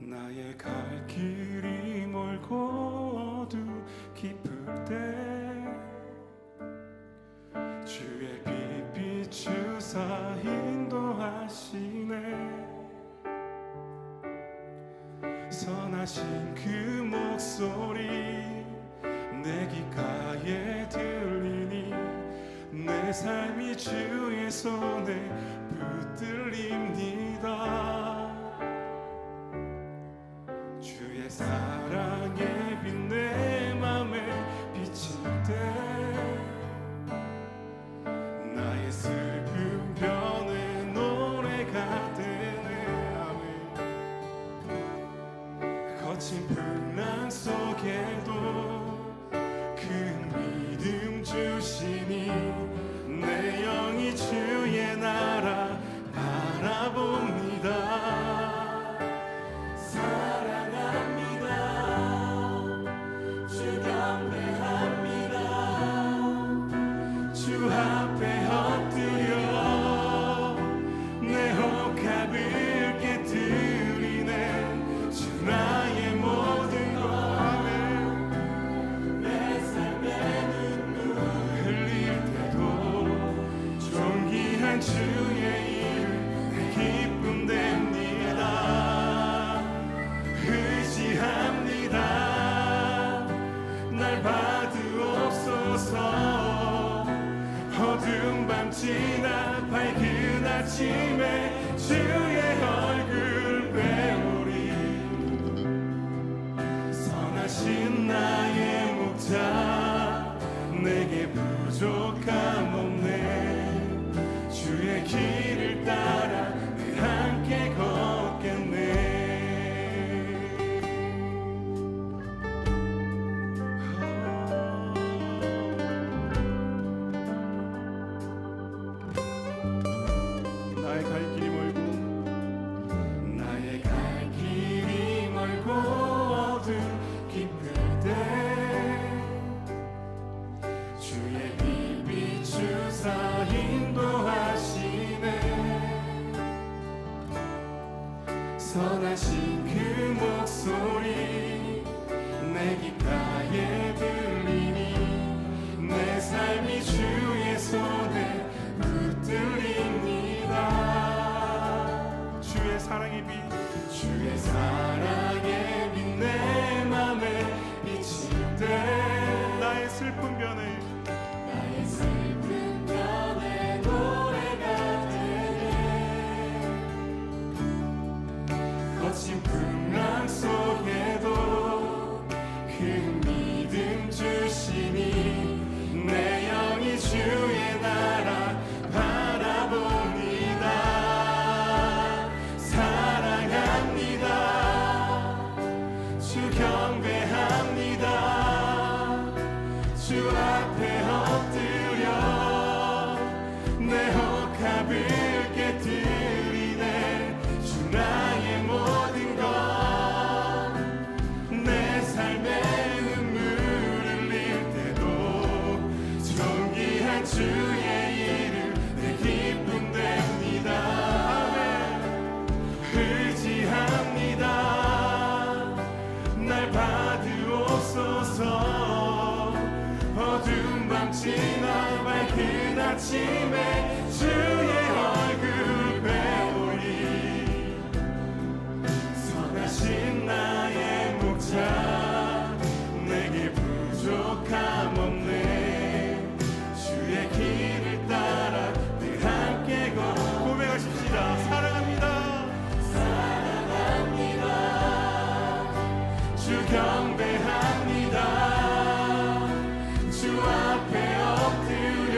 나의 갈 길이 멀고 어두 깊을 때 주의 빛 비추사 인도하시네. 선하신 그 목소리 내 귓가에 들리니 내 삶이 주의 손에 붙들립니다. 주의 사랑의 빛 내 맘에 비칠 때 나의 슬픔 변해 노래가 되네. 아멘. 거친 풍랑 속에도 큰 믿음 주시니 내 영이 주의 나라 바라봅니다. 주 앞에 엎드려 내 혹합을 깨뜨리네. 주 나의 모든 것. 내 삶의 눈물 흘릴 때도 존귀한 주의 이름 내 기쁨 됩니다. 의지합니다. 날 받으옵소서. 어두운 밤 지나 밝은 아침에 주의 얼굴 배우리. 선하신 나의 목자 내게 부족함 없네. 주의 길을 따라 늘 함께 걷겠네. 나의 갈 길이 멀고 어둠 깊을 때 주의 빛 비추사 인도하시네. 선하신 그 목소리 내 귓가에 들리니 내 삶이 주의 손에 붙들립니다. 주의 사랑의 빛, 주의 사랑의 빛 내 맘에 비칠 때 나의 슬픔 변해, 나의 슬픔 변해 노래가 되네. 거친 풍랑 속에도 큰 믿음 주시니 내 영이 주의 나라 바라봅니다. 주 경배합니다. 주 앞에 엎드려 내 혹합을 깨뜨리네. 주 나의 모든 것. 내 삶의 눈물 흘릴 때도 존귀한 주의 이름 내 기쁨 됩니다. 의지합니다. 날 받으옵소서. 어두운 밤 지나 밝은 아침에 주의 얼굴 배우리. 선하신 나의 목자 내게 부족함 없네. 주의 길을 따라 늘 함께 고백하십시다. 사랑합니다. 주 경배합니다. 주 앞에 엎드려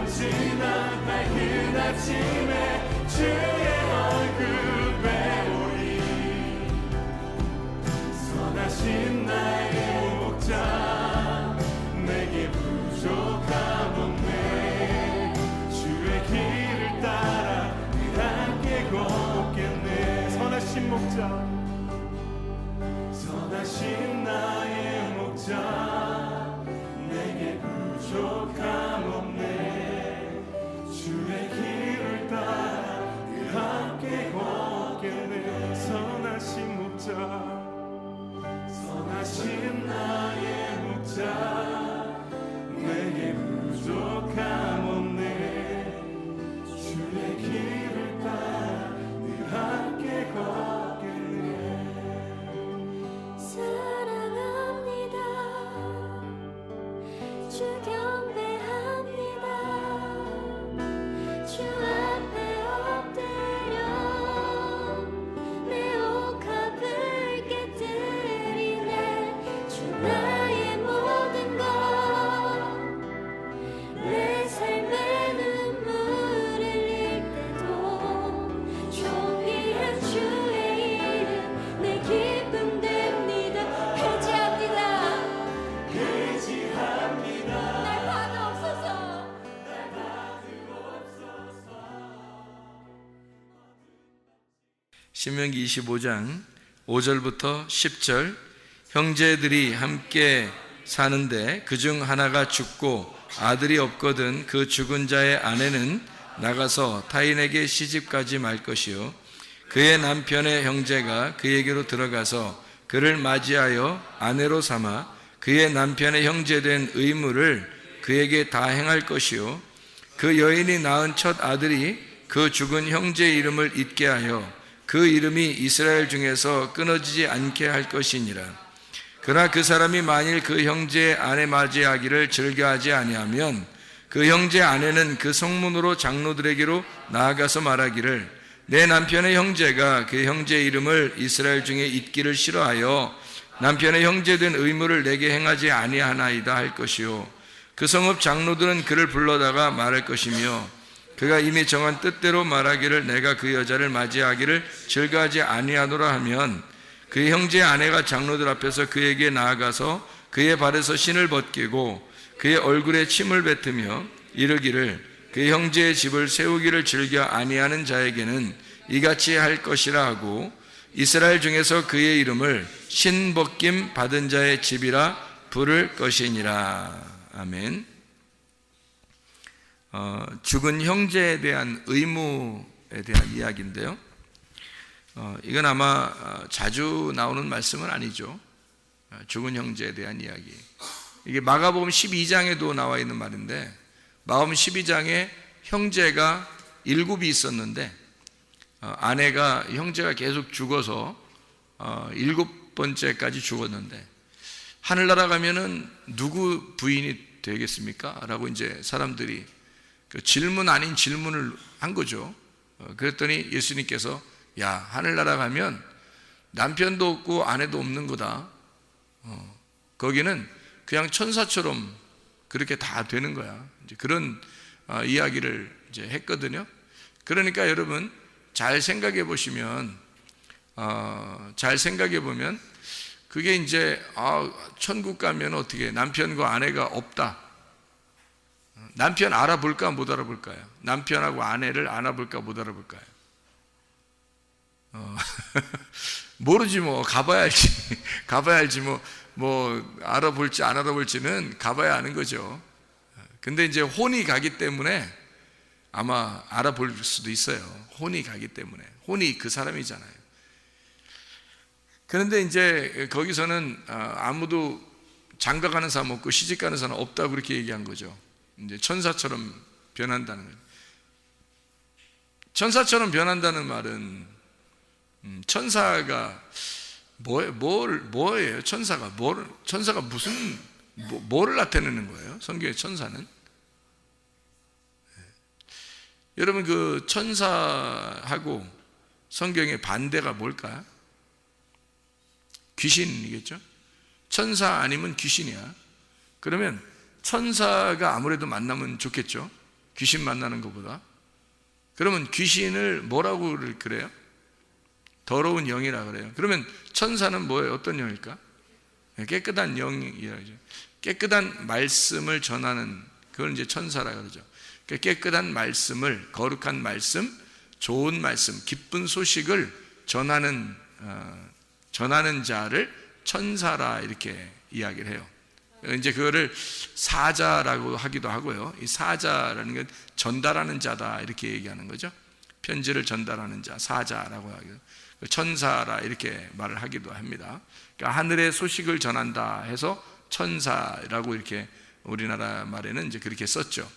지난 밝은 아침에 주의 얼굴 배우리 선하신 나의 목자 내게 부족함 없네 주의 길을 따라 늘 함께 걷겠네 선하신 목자 선하신 나의 목자 내게 부족함 없네 주의 길을 따라 늘 함께 걷겠네 선하신 목자 선하신 나의 목자 내게 부족함 없네 주의 길을 따라 늘 함께 걷겠네 사랑합니다 주 경배합니다 주 앞에 엎드려 내 옥합을 깨뜨리네 주 나의 모든 것 내 삶의 눈물을 흘릴 때도 존귀한 주의 이름 내 기쁨 됩니다 회지합니다 회지합니다 날 받아옵소서 신명기 25장 5절부터 10절 형제들이 함께 사는데 그중 하나가 죽고 아들이 없거든 그 죽은 자의 아내는 나가서 타인에게 시집가지 말 것이요 그의 남편의 형제가 그에게로 들어가서 그를 맞이하여 아내로 삼아 그의 남편의 형제된 의무를 그에게 다 행할 것이요 그 여인이 낳은 첫 아들이 그 죽은 형제의 이름을 잊게 하여 그 이름이 이스라엘 중에서 끊어지지 않게 할 것이니라 그러나 그 사람이 만일 그 형제의 아내 맞이하기를 즐겨하지 아니하면 그 형제의 아내는 그 성문으로 장로들에게로 나아가서 말하기를 내 남편의 형제가 그 형제의 이름을 이스라엘 중에 잊기를 싫어하여 남편의 형제된 의무를 내게 행하지 아니하나이다 할 것이요 그 성읍 장로들은 그를 불러다가 말할 것이며 그가 이미 정한 뜻대로 말하기를 내가 그 여자를 맞이하기를 즐거워하지 아니하노라 하면 그의 형제의 아내가 장로들 앞에서 그에게 나아가서 그의 발에서 신을 벗기고 그의 얼굴에 침을 뱉으며 이르기를 그의 형제의 집을 세우기를 즐겨 아니하는 자에게는 이같이 할 것이라 하고 이스라엘 중에서 그의 이름을 신벗김 받은 자의 집이라 부를 것이니라. 아멘. 죽은 형제에 대한 의무에 대한 이야기인데요. 이건 아마 자주 나오는 말씀은 아니죠. 죽은 형제에 대한 이야기. 이게 마가복음 12장에도 나와 있는 말인데 마가복음 12장에 형제가 7이 있었는데 아내가 형제가 계속 죽어서 7번째까지 죽었는데 하늘나라 가면은 누구 부인이 되겠습니까? 라고 이제 사람들이 그 질문 아닌 질문을 한 거죠. 그랬더니 예수님께서 야 하늘나라 가면 남편도 없고 아내도 없는 거다. 거기는 그냥 천사처럼 그렇게 다 되는 거야. 이제 그런 이야기를 이제 했거든요. 그러니까 여러분 잘 생각해 보시면 그게 이제 천국 가면 어떻게 남편과 아내가 없다. 남편 알아볼까 못 알아볼까요? 남편하고 아내를 알아볼까 못 알아볼까요? 모르지 뭐 가봐야 알지 뭐 알아볼지 안 알아볼지는 가봐야 아는 거죠. 근데 이제 혼이 가기 때문에 아마 알아볼 수도 있어요. 혼이 가기 때문에 혼이 그 사람이잖아요. 그런데 이제 거기서는 아무도 장가가는 사람 없고 시집가는 사람 없다고 그렇게 얘기한 거죠. 이제 천사처럼 변한다는 거예요. 천사처럼 변한다는 말은 천사가 뭐예요? 천사가 무슨 뭐를 나타내는 거예요? 성경의 천사는? 여러분 그 천사하고 성경의 반대가 뭘까요? 귀신이겠죠? 천사 아니면 귀신이야. 그러면 천사가 아무래도 만나면 좋겠죠? 귀신 만나는 것보다. 그러면 귀신을 뭐라고 그래요? 더러운 영이라 그래요. 그러면 천사는 뭐예요? 어떤 영일까? 깨끗한 영이라죠. 깨끗한 말씀을 전하는, 그걸 이제 천사라 그러죠. 깨끗한 말씀을, 거룩한 말씀, 좋은 말씀, 기쁜 소식을 전하는 자를 천사라 이렇게 이야기를 해요. 이제 그거를 사자라고 하기도 하고요. 이 사자라는 건 전달하는 자다 이렇게 얘기하는 거죠. 편지를 전달하는 자, 사자라고 하기도, 천사라 이렇게 말을 하기도 합니다. 그러니까 하늘의 소식을 전한다 해서 천사라고 이렇게 우리나라 말에는 이제 그렇게 썼죠.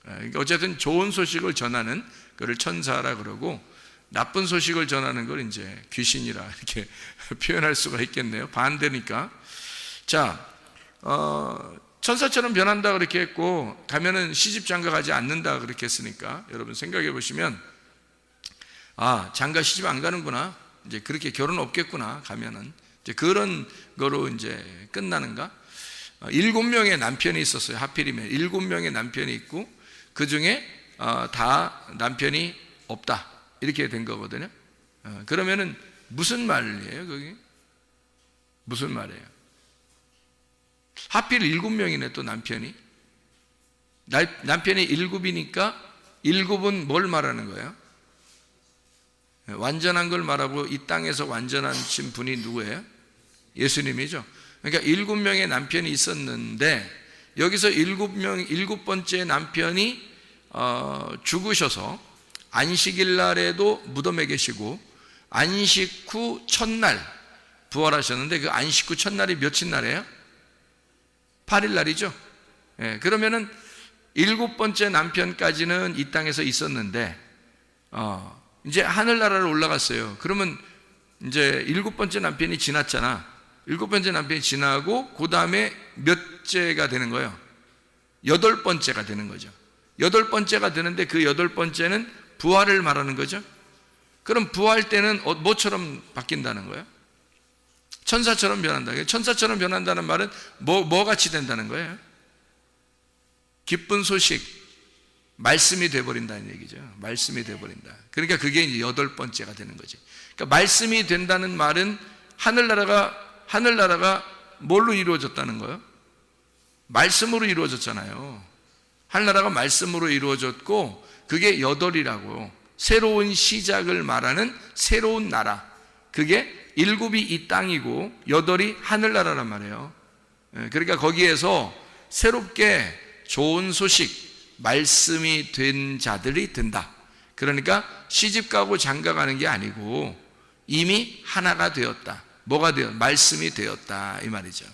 그러니까 어쨌든 좋은 소식을 전하는 그를 천사라 그러고, 나쁜 소식을 전하는 걸 이제 귀신이라 이렇게 표현할 수가 있겠네요. 반대니까. 자, 천사처럼 변한다 그렇게 했고, 가면은 시집 장가 가지 않는다 그렇게 했으니까 여러분 생각해 보시면, 아, 장가 시집 안 가는구나, 이제 그렇게 결혼 없겠구나, 가면은 이제 그런 거로 이제 끝나는가? 7명의 남편이 있었어요. 하필이면 7명의 남편이 있고 그 중에 다 남편이 없다 이렇게 된 거거든요. 그러면은 무슨 말이에요? 그게 무슨 말이에요? 하필 7명이네 또 남편이. 남편이 7이니까 7은 뭘 말하는 거예요? 완전한 걸 말하고, 이 땅에서 완전하신 분이 누구예요? 예수님이죠. 그러니까 7명의 남편이 있었는데 여기서 7번째 남편이 죽으셔서 안식일 날에도 무덤에 계시고 안식 후 첫날 부활하셨는데, 그 안식 후 첫날이 며칠 날이에요? 8일 날이죠. 그러면은 7번째 남편까지는 이 땅에서 있었는데 이제 하늘나라로 올라갔어요. 그러면 이제 7번째 남편이 지났잖아. 7번째 남편이 지나고 그 다음에 몇째가 되는 거예요? 8번째가 되는 거죠. 8번째가 되는데 그 8번째는 부활을 말하는 거죠. 그럼 부활 때는 뭐처럼 바뀐다는 거예요? 천사처럼 변한다. 천사처럼 변한다는 말은 뭐 같이 된다는 거예요? 기쁜 소식, 말씀이 돼버린다는 얘기죠. 말씀이 돼버린다. 그러니까 그게 이제 8번째가 되는 거지. 그러니까 말씀이 된다는 말은 하늘나라가 뭘로 이루어졌다는 거예요? 말씀으로 이루어졌잖아요. 하늘나라가 말씀으로 이루어졌고, 그게 8이라고, 새로운 시작을 말하는 새로운 나라, 그게 7이 이 땅이고 8이 하늘나라란 말이에요. 그러니까 거기에서 새롭게 좋은 소식, 말씀이 된 자들이 된다. 그러니까 시집가고 장가가는 게 아니고 이미 하나가 되었다. 뭐가 되었다? 말씀이 되었다 이 말이죠.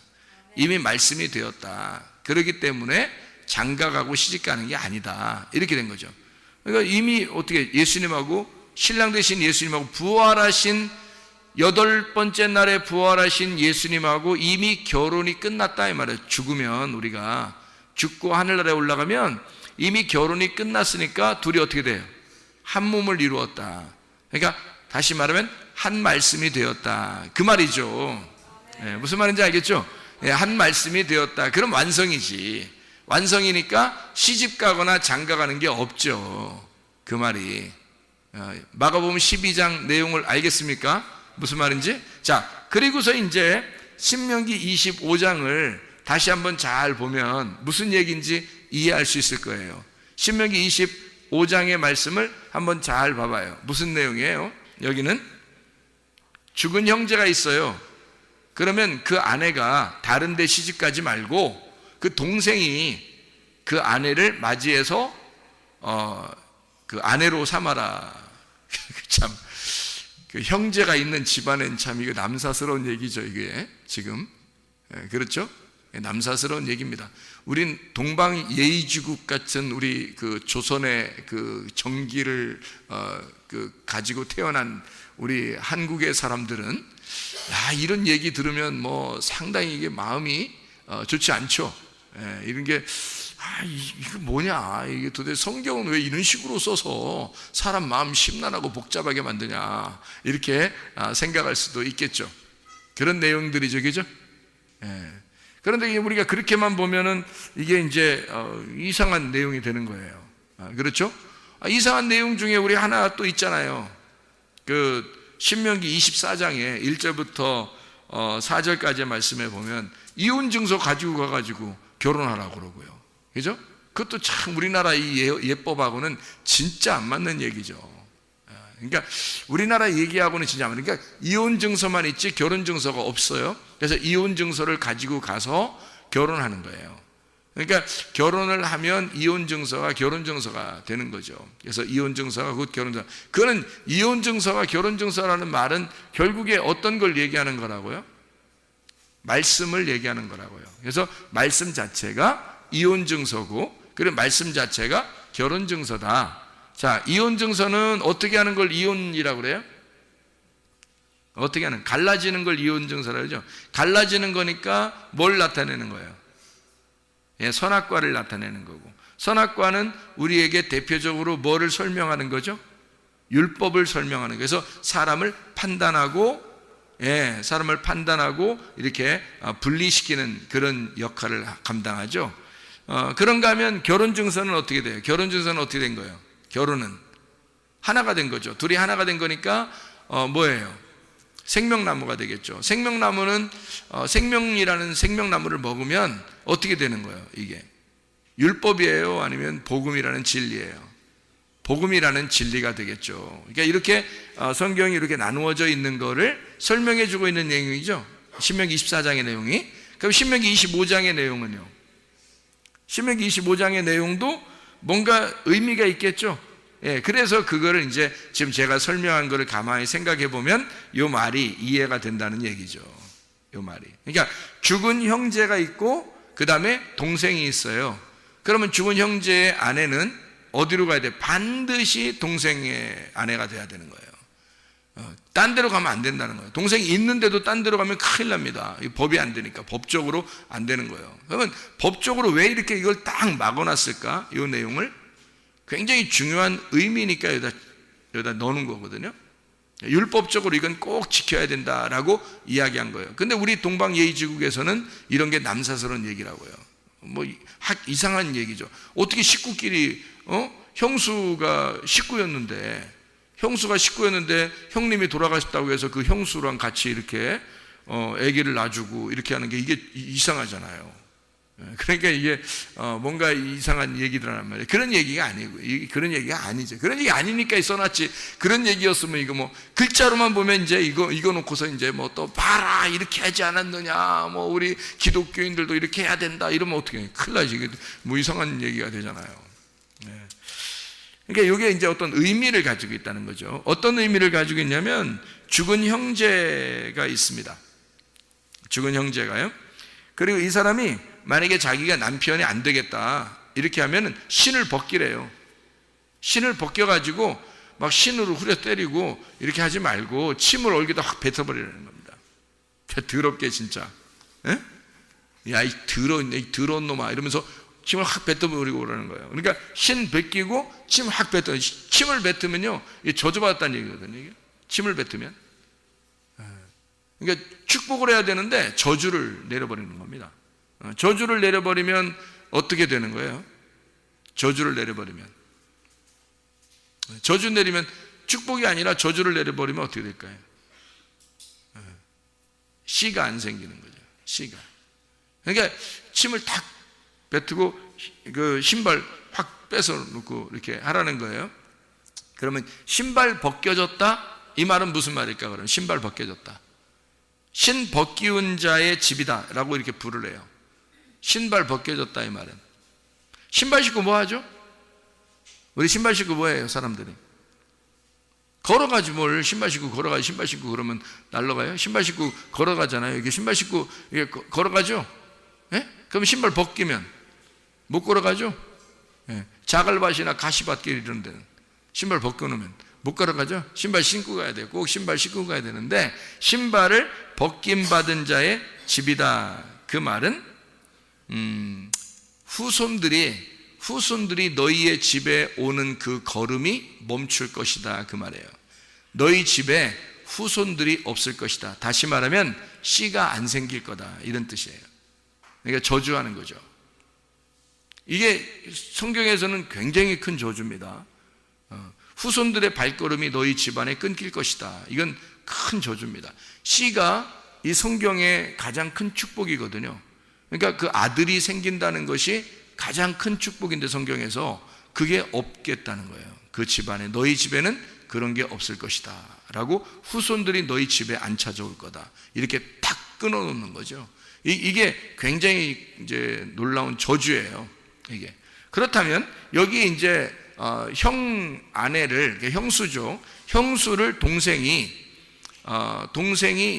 이미 말씀이 되었다. 그렇기 때문에 장가가고 시집가는 게 아니다 이렇게 된 거죠. 그러니까 이미 어떻게 예수님하고, 신랑 되신 예수님하고 부활하신 8번째 날에 부활하신 예수님하고 이미 결혼이 끝났다 이 말이에요. 죽으면, 우리가 죽고 하늘나라에 올라가면 이미 결혼이 끝났으니까 둘이 어떻게 돼요? 한 몸을 이루었다. 그러니까 다시 말하면 한 말씀이 되었다 그 말이죠. 무슨 말인지 알겠죠? 한 말씀이 되었다. 그럼 완성이지. 완성이니까 시집가거나 장가가는 게 없죠. 그 말이. 마가복음 12장 내용을 알겠습니까? 무슨 말인지? 자, 그리고서 이제 신명기 25장을 다시 한번 잘 보면 무슨 얘기인지 이해할 수 있을 거예요. 신명기 25장의 말씀을 한번 잘 봐봐요. 무슨 내용이에요? 여기는 죽은 형제가 있어요. 그러면 그 아내가 다른 데 시집가지 말고 그 동생이 그 아내를 맞이해서 그 아내로 삼아라. 참, 그 형제가 있는 집안엔 참 이거 남사스러운 얘기죠. 이게 지금 그렇죠? 남사스러운 얘기입니다. 우린 동방 예의지국 같은 우리 그 조선의 그 정기를 그 가지고 태어난 우리 한국의 사람들은 이런 얘기 들으면 뭐 상당히 이게 마음이 좋지 않죠. 이런 게 이거 뭐냐, 이게 도대체 성경은 왜 이런 식으로 써서 사람 마음 심란하고 복잡하게 만드냐 이렇게 생각할 수도 있겠죠. 그런 내용들이죠, 그죠? 그런데 우리가 그렇게만 보면은 이게 이제 이상한 내용이 되는 거예요. 그렇죠? 이상한 내용 중에 우리 하나 또 있잖아요. 그 신명기 24장에 1절부터 4절까지의 말씀에 보면 이혼 증서 가지고 가가지고 결혼하라고 그러고요. 그죠? 그것도 참 우리나라 이 예법하고는 진짜 안 맞는 얘기죠. 그러니까 우리나라 얘기하고는 진짜 안 맞는, 그러니까 이혼 증서만 있지 결혼 증서가 없어요. 그래서 이혼 증서를 가지고 가서 결혼하는 거예요. 그러니까 결혼을 하면 이혼 증서가 결혼 증서가 되는 거죠. 그래서 이혼 증서가 곧 결혼 증서. 그거는 이혼 증서가 결혼 증서라는 말은 결국에 어떤 걸 얘기하는 거라고요? 말씀을 얘기하는 거라고요. 그래서 말씀 자체가 이혼 증서고, 그리고 말씀 자체가 결혼 증서다. 자, 이혼 증서는 어떻게 하는 걸 이혼이라고 그래요? 어떻게 하는? 갈라지는 걸 이혼 증서라고 그러죠. 갈라지는 거니까 뭘 나타내는 거예요? 선악과를 나타내는 거고, 선악과는 우리에게 대표적으로 뭐를 설명하는 거죠? 율법을 설명하는 거예요. 그래서 사람을 판단하고 이렇게 분리시키는 그런 역할을 감당하죠. 그런가 하면 결혼 증서는 어떻게 돼요? 결혼 증서는 어떻게 된 거예요? 결혼은 하나가 된 거죠. 둘이 하나가 된 거니까 뭐예요? 생명나무가 되겠죠. 생명나무는 생명이라는 생명나무를 먹으면 어떻게 되는 거예요? 이게 율법이에요? 아니면 복음이라는 진리예요? 복음이라는 진리가 되겠죠. 그러니까 이렇게 성경이 이렇게 나누어져 있는 거를 설명해 주고 있는 내용이죠. 신명기 24장의 내용이. 그럼 신명기 25장의 내용은요? 신명기 25장의 내용도 뭔가 의미가 있겠죠. 그래서 그거를 이제 지금 제가 설명한 거를 가만히 생각해 보면 이 말이 이해가 된다는 얘기죠. 이 말이. 그러니까 죽은 형제가 있고 그 다음에 동생이 있어요. 그러면 죽은 형제의 아내는 어디로 가야 돼? 반드시 동생의 아내가 돼야 되는 거예요. 딴 데로 가면 안 된다는 거예요. 동생이 있는데도 딴 데로 가면 큰일 납니다. 법이 안 되니까, 법적으로 안 되는 거예요. 그러면 법적으로 왜 이렇게 이걸 딱 막아놨을까? 이 내용을 굉장히 중요한 의미니까 여기다 넣는 거거든요. 율법적으로 이건 꼭 지켜야 된다라고 이야기한 거예요. 근데 우리 동방예의지국에서는 이런 게 남사스러운 얘기라고요. 뭐 이상한 얘기죠. 어떻게 식구끼리 형수가 식구였는데 형님이 돌아가셨다고 해서 그 형수랑 같이 이렇게 아기를 낳아주고 이렇게 하는 게 이게 이상하잖아요. 그러니까 이게 뭔가 이상한 얘기들란 말이에요. 그런 얘기가 아니고, 그런 얘기가 아니죠. 그런 얘기 아니니까 써놨지. 그런 얘기였으면 이거 뭐 글자로만 보면 이제 이거 놓고서 이제 뭐 또 봐라 이렇게 하지 않았느냐, 뭐 우리 기독교인들도 이렇게 해야 된다 이러면 어떻게 해? 큰일 나지. 이게 뭐 이상한 얘기가 되잖아요. 그러니까 이게 이제 어떤 의미를 가지고 있다는 거죠. 어떤 의미를 가지고 있냐면 죽은 형제가 있습니다. 죽은 형제가요. 그리고 이 사람이 만약에 자기가 남편이 안 되겠다 이렇게 하면은 신을 벗기래요. 신을 벗겨가지고 막 신으로 후려 때리고 이렇게 하지 말고 침을 얼굴에다 확 뱉어버리라는 겁니다. 더럽게 진짜. 야, 이 더러운 놈아 이러면서 침을 확 뱉어버리고 그러는 거예요. 그러니까 신 벗기고 침 확 뱉어. 침을 뱉으면요 저주받았다는 얘기거든요. 이게. 침을 뱉으면. 그러니까 축복을 해야 되는데 저주를 내려버리는 겁니다. 저주를 내려버리면 어떻게 되는 거예요? 저주를 내려버리면 축복이 아니라 저주를 내려버리면 어떻게 될까요? 씨가 안 생기는 거죠. 씨가. 그러니까 침을 탁 뱉고 그 신발 확 뺏어 놓고 이렇게 하라는 거예요. 그러면 신발 벗겨졌다? 이 말은 무슨 말일까? 그러면 신발 벗겨졌다. 신 벗기운 자의 집이다 라고 이렇게 부르래요. 신발 벗겨졌다 이 말은. 신발 신고 뭐 하죠? 우리 신발 신고 뭐 해요 사람들이? 걸어가지 뭘 신발 신고 걸어가지. 신발 신고 그러면 날라가요? 신발 신고 걸어가잖아요. 이게 신발 신고 이게 걸어가죠? 그럼 신발 벗기면 못 걸어가죠? 자갈밭이나 가시밭길 이런 데는 신발 벗겨놓으면 못 걸어가죠? 신발 신고 가야 돼요. 꼭 신발 신고 가야 되는데 신발을 벗김받은 자의 집이다. 그 말은 후손들이 너희의 집에 오는 그 걸음이 멈출 것이다. 그 말이에요. 너희 집에 후손들이 없을 것이다. 다시 말하면 씨가 안 생길 거다. 이런 뜻이에요. 그러니까 저주하는 거죠. 이게 성경에서는 굉장히 큰 저주입니다. 후손들의 발걸음이 너희 집안에 끊길 것이다. 이건 큰 저주입니다. 씨가 이 성경의 가장 큰 축복이거든요. 그러니까 그 아들이 생긴다는 것이 가장 큰 축복인데 성경에서 그게 없겠다는 거예요. 그 집안에, 너희 집에는 그런 게 없을 것이다 라고, 후손들이 너희 집에 안 찾아올 거다, 이렇게 탁 끊어놓는 거죠. 이게 굉장히 이제 놀라운 저주예요. 이게 그렇다면 여기 이제 형 아내를, 형수죠, 형수를 동생이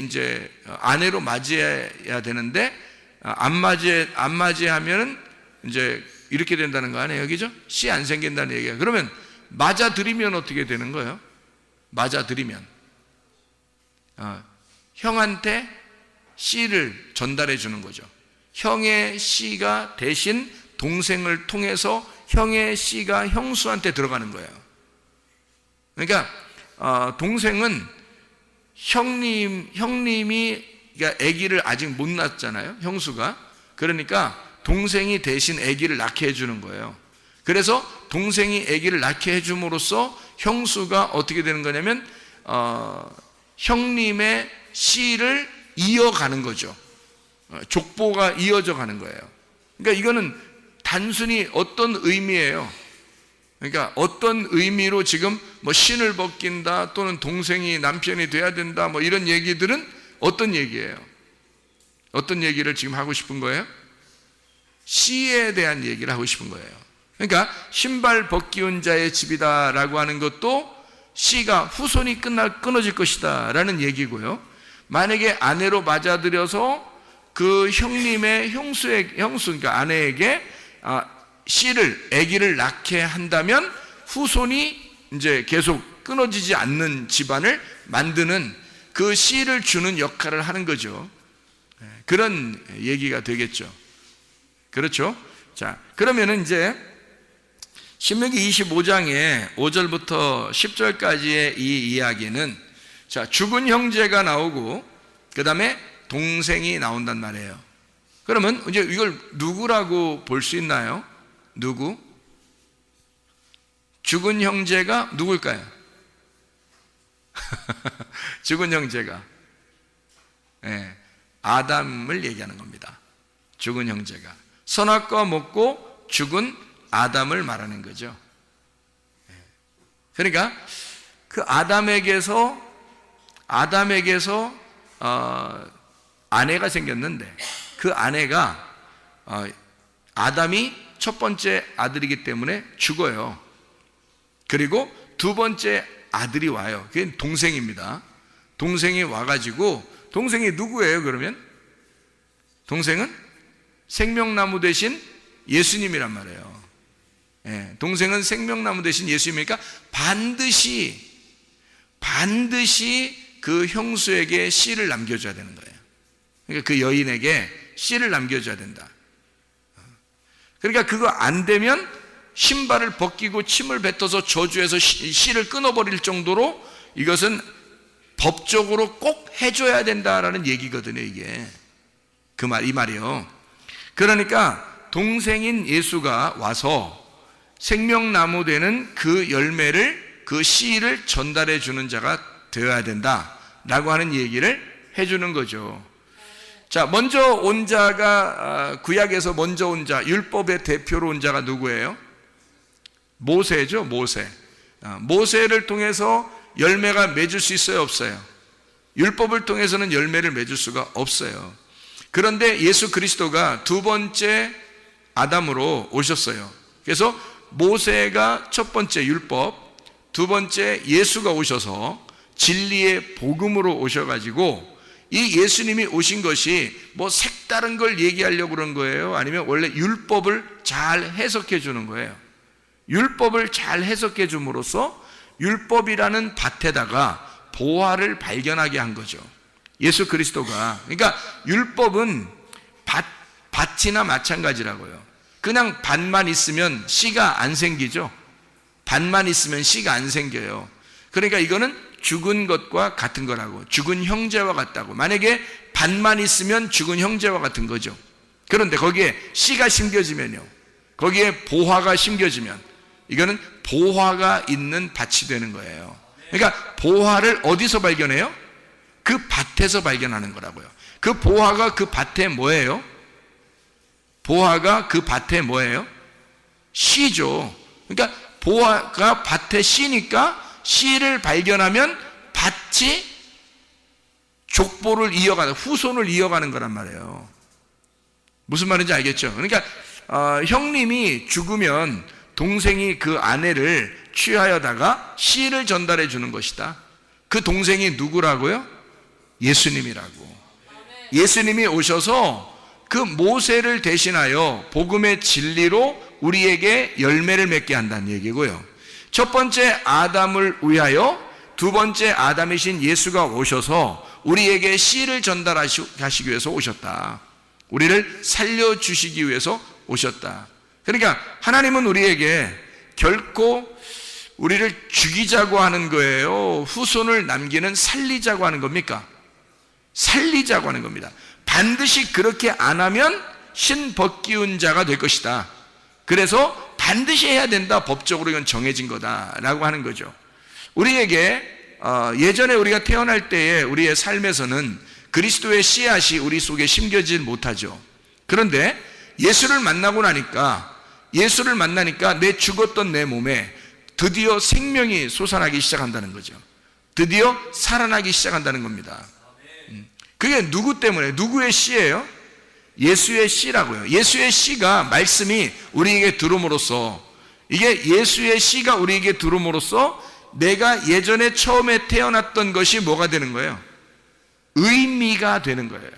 이제 아내로 맞이해야 되는데 안 맞이하면은 이제 이렇게 된다는 거 아니에요, 그죠? 씨 안 생긴다는 얘기야. 그러면 맞아들이면 어떻게 되는 거예요? 맞아들이면 형한테 씨를 전달해 주는 거죠. 형의 씨가 대신 동생을 통해서 형의 씨가 형수한테 들어가는 거예요. 그러니까 동생은 형님이 그러니까 아기를 아직 못 낳았잖아요, 형수가. 그러니까 동생이 대신 아기를 낳게 해주는 거예요. 그래서 동생이 아기를 낳게 해줌으로써 형수가 어떻게 되는 거냐면 형님의 씨를 이어가는 거죠. 족보가 이어져 가는 거예요. 그러니까 이거는 단순히 어떤 의미예요? 그러니까 어떤 의미로 지금 뭐 신을 벗긴다, 또는 동생이 남편이 돼야 된다, 뭐 이런 얘기들은 어떤 얘기예요? 어떤 얘기를 지금 하고 싶은 거예요? 씨에 대한 얘기를 하고 싶은 거예요. 그러니까 신발 벗기운 자의 집이다라고 하는 것도 씨가 후손이 끊어질 것이다 라는 얘기고요. 만약에 아내로 맞아들여서 그 형님의 형수, 그러니까 아내에게 씨를, 아기를 낳게 한다면 후손이 이제 계속 끊어지지 않는 집안을 만드는, 그 씨를 주는 역할을 하는 거죠. 그런 얘기가 되겠죠. 그렇죠? 자, 그러면은 이제 신명기 25장의 5절부터 10절까지의 이 이야기는, 자, 죽은 형제가 나오고 그 다음에 동생이 나온단 말이에요. 그러면 이제 이걸 누구라고 볼 수 있나요? 누구? 죽은 형제가 누굴까요? 죽은 형제가 아담을 얘기하는 겁니다. 죽은 형제가 선악과 먹고 죽은 아담을 말하는 거죠. 그러니까 그 아담에게서 아내가 생겼는데, 그 아내가 아담이 첫 번째 아들이기 때문에 죽어요. 그리고 두 번째 아들이 와요. 그게 동생입니다. 동생이 와가지고, 동생이 누구예요 그러면? 동생은 생명나무 대신 예수님이란 말이에요. 동생은 생명나무 대신 예수님이니까 반드시 그 형수에게 씨를 남겨줘야 되는 거예요. 그러니까 그 여인에게 씨를 남겨줘야 된다. 그러니까 그거 안 되면 신발을 벗기고 침을 뱉어서 저주해서 씨를 끊어버릴 정도로 이것은 법적으로 꼭 해줘야 된다라는 얘기거든요, 이게. 이 말이요. 그러니까 동생인 예수가 와서 생명나무 되는 그 열매를, 그 씨를 전달해 주는 자가 되어야 된다라고 하는 얘기를 해주는 거죠. 자, 먼저 온 자가, 구약에서 먼저 온 자, 율법의 대표로 온 자가 누구예요? 모세죠, 모세. 모세를 통해서 열매가 맺을 수 있어요, 없어요? 율법을 통해서는 열매를 맺을 수가 없어요. 그런데 예수 그리스도가 두 번째 아담으로 오셨어요. 그래서 모세가 첫 번째 율법, 두 번째 예수가 오셔서 진리의 복음으로 오셔가지고, 이 예수님이 오신 것이 뭐 색다른 걸 얘기하려고 그런 거예요? 아니면 원래 율법을 잘 해석해 주는 거예요? 율법을 잘 해석해 줌으로써 율법이라는 밭에다가 보화를 발견하게 한 거죠. 예수 그리스도가. 그러니까 율법은 밭이나 마찬가지라고요. 그냥 밭만 있으면 씨가 안 생기죠. 밭만 있으면 씨가 안 생겨요. 그러니까 이거는 죽은 것과 같은 거라고, 죽은 형제와 같다고. 만약에 밭만 있으면 죽은 형제와 같은 거죠. 그런데 거기에 씨가 심겨지면요, 거기에 보화가 심겨지면 이거는 보화가 있는 밭이 되는 거예요. 그러니까 보화를 어디서 발견해요? 그 밭에서 발견하는 거라고요. 그 보화가 그 밭에 뭐예요? 보화가 그 밭에 뭐예요? 씨죠. 그러니까 보화가 밭에 씨니까 씨를 발견하면 밭이 족보를 이어가는, 후손을 이어가는 거란 말이에요. 무슨 말인지 알겠죠? 그러니까 형님이 죽으면 동생이 그 아내를 취하여다가 씨를 전달해 주는 것이다. 그 동생이 누구라고요? 예수님이라고. 예수님이 오셔서 그 모세를 대신하여 복음의 진리로 우리에게 열매를 맺게 한다는 얘기고요. 첫 번째 아담을 위하여 두 번째 아담이신 예수가 오셔서 우리에게 씨를 전달하시기 위해서 오셨다. 우리를 살려주시기 위해서 오셨다. 그러니까 하나님은 우리에게 결코 우리를 죽이자고 하는 거예요? 후손을 남기는 살리자고 하는 겁니까? 살리자고 하는 겁니다. 반드시 그렇게 안 하면 신벗기운 자가 될 것이다. 그래서 반드시 해야 된다. 법적으로 이건 정해진 거다라고 하는 거죠. 우리에게 예전에 우리가 태어날 때에 우리의 삶에서는 그리스도의 씨앗이 우리 속에 심겨지지 못하죠. 그런데 예수를 만나고 나니까, 예수를 만나니까 내 죽었던 내 몸에 드디어 생명이 솟아나기 시작한다는 거죠. 드디어 살아나기 시작한다는 겁니다. 그게 누구 때문에? 누구의 씨예요? 예수의 씨라고요. 예수의 씨가, 말씀이 우리에게 들어옴으로써, 이게 예수의 씨가 우리에게 들어옴으로써 내가 예전에 처음에 태어났던 것이 뭐가 되는 거예요? 의미가 되는 거예요.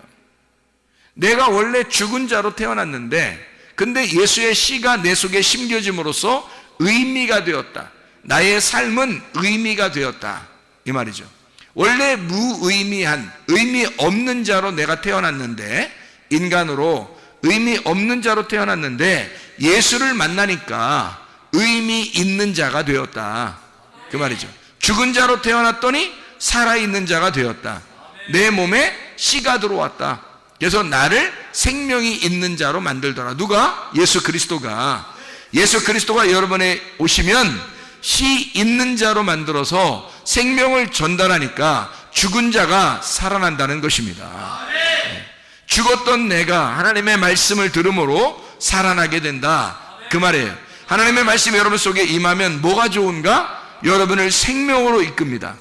내가 원래 죽은 자로 태어났는데 근데 예수의 씨가 내 속에 심겨짐으로써 의미가 되었다. 나의 삶은 의미가 되었다. 이 말이죠. 원래 무의미한, 의미 없는 자로 내가 태어났는데, 인간으로 의미 없는 자로 태어났는데 예수를 만나니까 의미 있는 자가 되었다. 그 말이죠. 죽은 자로 태어났더니 살아있는 자가 되었다. 내 몸에 씨가 들어왔다. 그래서 나를 생명이 있는 자로 만들더라. 누가? 예수 그리스도가. 예수 그리스도가 여러분에 오시면 씨 있는 자로 만들어서 생명을 전달하니까 죽은 자가 살아난다는 것입니다. 죽었던 내가 하나님의 말씀을 들음으로 살아나게 된다. 그 말이에요. 하나님의 말씀이 여러분 속에 임하면 뭐가 좋은가? 여러분을 생명으로 이끕니다.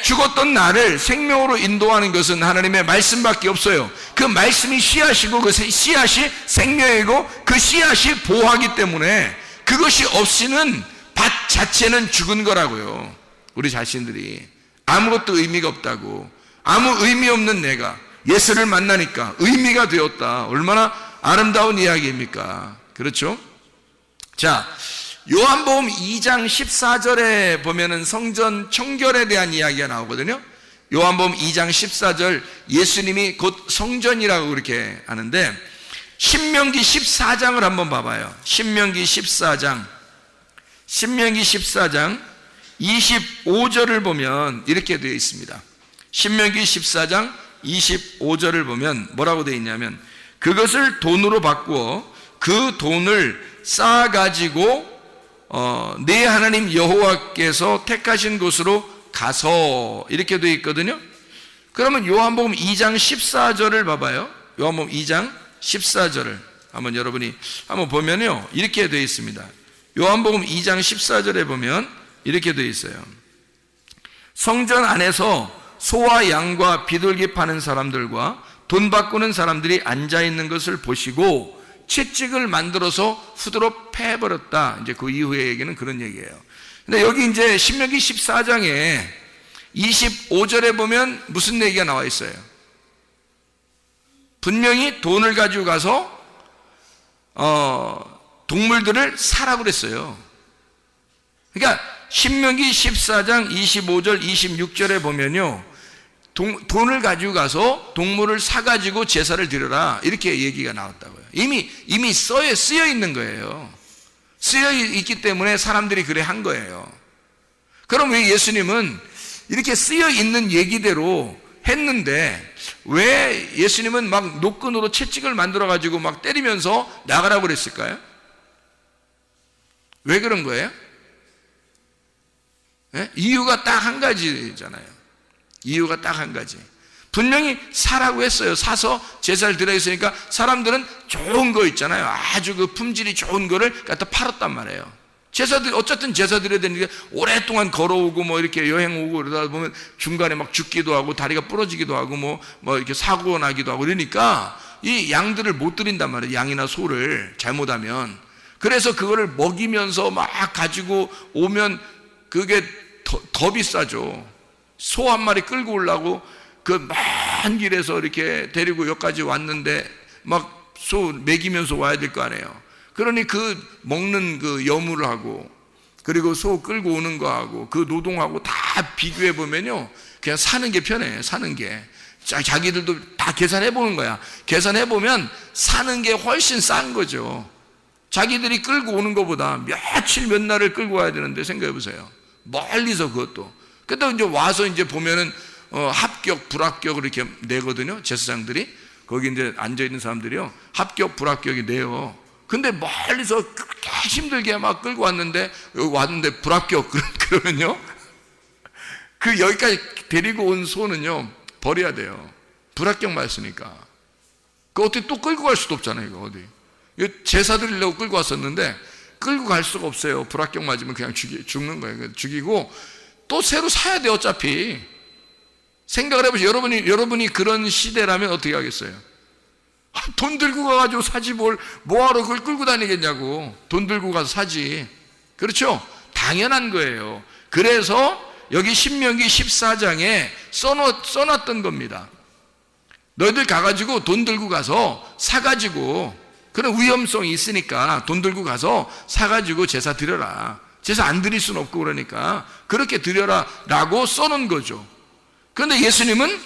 죽었던 나를 생명으로 인도하는 것은 하나님의 말씀밖에 없어요. 그 말씀이 씨앗이고 그 씨앗이 생명이고 그 씨앗이 보호하기 때문에 그것이 없이는 밭 자체는 죽은 거라고요. 우리 자신들이 아무것도 의미가 없다고. 아무 의미 없는 내가 예수를 만나니까 의미가 되었다. 얼마나 아름다운 이야기입니까? 그렇죠? 자, 요한복음 2장 14절에 보면은 성전 청결에 대한 이야기가 나오거든요. 요한복음 2장 14절, 예수님이 곧 성전이라고 그렇게 하는데, 신명기 14장을 한번 봐봐요. 신명기 14장 25절을 보면 이렇게 되어 있습니다. 신명기 14장 25절을 보면 뭐라고 되어 있냐면, 그것을 돈으로 바꾸어 그 돈을 쌓아가지고 네 하나님 여호와께서 택하신 곳으로 가서, 이렇게 되어 있거든요. 그러면 요한복음 2장 14절을 봐봐요. 요한복음 2장 14절을 한번 여러분이 한번 보면요, 이렇게 되어 있습니다. 요한복음 2장 14절에 보면 이렇게 되어 있어요. 성전 안에서 소와 양과 비둘기 파는 사람들과 돈 바꾸는 사람들이 앉아있는 것을 보시고 채찍을 만들어서 후드로 패버렸다. 이제 그 이후의 얘기는 그런 얘기예요. 근데 여기 이제 신명기 14장에 25절에 보면 무슨 얘기가 나와 있어요? 분명히 돈을 가지고 가서 동물들을 사라고 그랬어요. 그러니까 신명기 14장 25절 26절에 보면요, 돈을 가지고 가서 동물을 사가지고 제사를 드려라, 이렇게 얘기가 나왔다고요. 이미 쓰여 있는 거예요. 쓰여 있기 때문에 사람들이 그래 한 거예요. 그럼 왜 예수님은 이렇게 쓰여 있는 얘기대로 했는데 왜 예수님은 막 노끈으로 채찍을 만들어 가지고 막 때리면서 나가라고 그랬을까요? 왜 그런 거예요? 예? 이유가 딱 한 가지잖아요. 이유가 딱 한 가지. 분명히 사라고 했어요. 사서 제사를 드려 있으니까 사람들은 좋은 거 있잖아요. 아주 그 품질이 좋은 거를 갖다 팔았단 말이에요. 제사들, 어쨌든 제사 드려야 되니까 오랫동안 걸어오고 뭐 이렇게 여행 오고 그러다 보면 중간에 막 죽기도 하고 다리가 부러지기도 하고 뭐 이렇게 사고 나기도 하고 그러니까 이 양들을 못 드린단 말이에요. 양이나 소를 잘못하면. 그래서 그거를 먹이면서 막 가지고 오면 그게 더 비싸죠. 소 한 마리 끌고 오려고 그 먼 길에서 이렇게 데리고 여기까지 왔는데 막 소 먹이면서 와야 될 거 아니에요. 그러니 그 먹는 그 여물을 하고 그리고 소 끌고 오는 거하고 그 노동하고 다 비교해 보면요, 그냥 사는 게 편해요. 사는 게 자기들도 다 계산해 보는 거야. 계산해 보면 사는 게 훨씬 싼 거죠. 자기들이 끌고 오는 것보다 며칠 몇 날을 끌고 와야 되는데 생각해 보세요. 멀리서 그것도. 그때 이제 와서 이제 보면은 합격, 불합격을 이렇게 내거든요. 제사장들이 거기 이제 앉아 있는 사람들이요, 합격, 불합격이 내요. 근데 멀리서 그렇게 힘들게 막 끌고 왔는데 여기 왔는데 불합격 그러면요, 그 여기까지 데리고 온 소는요 버려야 돼요. 불합격 맞으니까. 그 어떻게 또 끌고 갈 수도 없잖아요. 이거 어디 제사 드리려고 끌고 왔었는데 끌고 갈 수가 없어요. 불합격 맞으면 그냥 죽는 거예요. 죽이고 또 새로 사야 돼. 어차피 생각을 해보세요. 여러분이 그런 시대라면 어떻게 하겠어요? 돈 들고 가가지고 사지 뭐하러 그걸 끌고 다니겠냐고. 돈 들고 가서 사지. 그렇죠? 당연한 거예요. 그래서 여기 신명기 14장에 써놨던 겁니다. 너희들 가가지고 돈 들고 가서 사가지고, 그런 위험성이 있으니까 돈 들고 가서 사가지고 제사 드려라. 제사 안 드릴 수는 없고 그러니까 그렇게 드려라 라고 써놓은 거죠. 그런데 예수님은